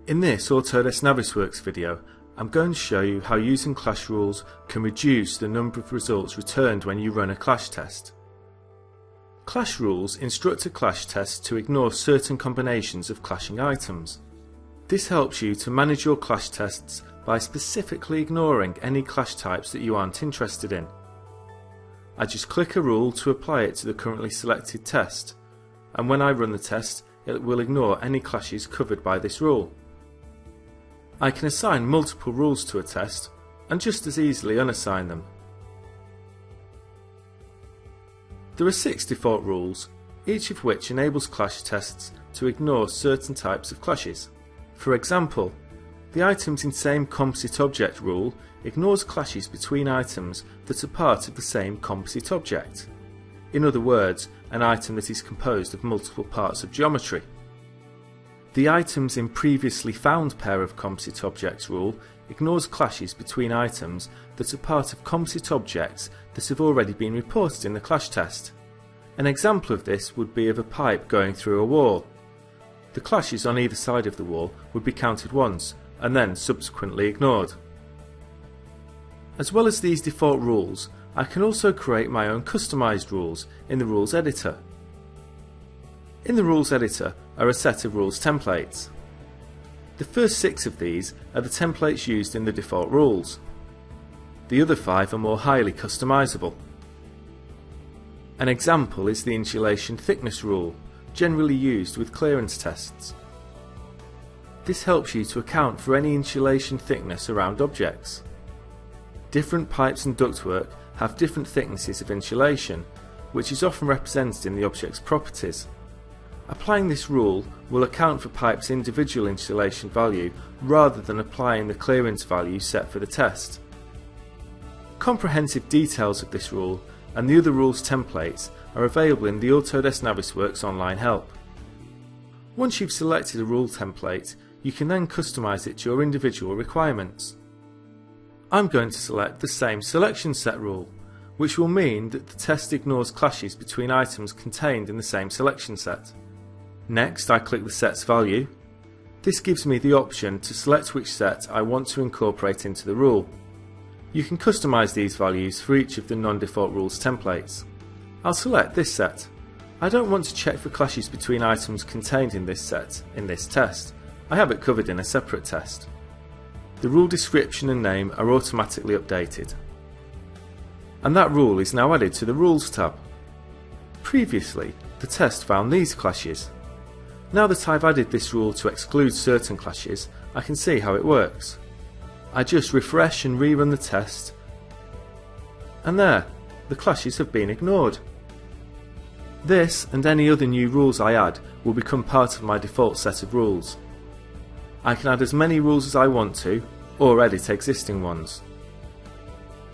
In this Autodesk Navisworks video, I'm going to show you how using clash rules can reduce the number of results returned when you run a clash test. Clash rules instruct a clash test to ignore certain combinations of clashing items. This helps you to manage your clash tests by specifically ignoring any clash types that you aren't interested in. I just click a rule to apply it to the currently selected test, and when I run the test, it will ignore any clashes covered by this rule. I can assign multiple rules to a test, and just as easily unassign them. There are 6 default rules, each of which enables clash tests to ignore certain types of clashes. For example, the items in same composite object rule ignores clashes between items that are part of the same composite object. In other words, an item that is composed of multiple parts of geometry. The items in previously found pair of composite objects rule ignores clashes between items that are part of composite objects that have already been reported in the clash test. An example of this would be of a pipe going through a wall. The clashes on either side of the wall would be counted once and then subsequently ignored. As well as these default rules, I can also create my own customized rules in the rules editor. In the rules editor are a set of rules templates. The first 6 of these are the templates used in the default rules. The other 5 are more highly customizable. An example is the insulation thickness rule, generally used with clearance tests. This helps you to account for any insulation thickness around objects. Different pipes and ductwork have different thicknesses of insulation, which is often represented in the object's properties. Applying this rule will account for pipe's individual insulation value rather than applying the clearance value set for the test. Comprehensive details of this rule and the other rules templates are available in the Autodesk Navisworks online help. Once you've selected a rule template, you can then customize it to your individual requirements. I'm going to select the same selection set rule, which will mean that the test ignores clashes between items contained in the same selection set. Next, I click the set's value. This gives me the option to select which set I want to incorporate into the rule. You can customize these values for each of the non-default rules templates. I'll select this set. I don't want to check for clashes between items contained in this set in this test. I have it covered in a separate test. The rule description and name are automatically updated. And that rule is now added to the Rules tab. Previously, the test found these clashes. Now that I've added this rule to exclude certain clashes, I can see how it works. I just refresh and rerun the test, and there, the clashes have been ignored. This and any other new rules I add will become part of my default set of rules. I can add as many rules as I want to, or edit existing ones.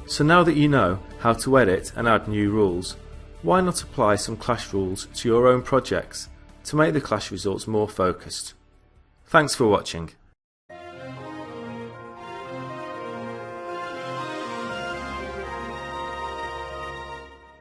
So now that you know how to edit and add new rules, why not apply some clash rules to your own projects to make the clash results more focused? Thanks for watching.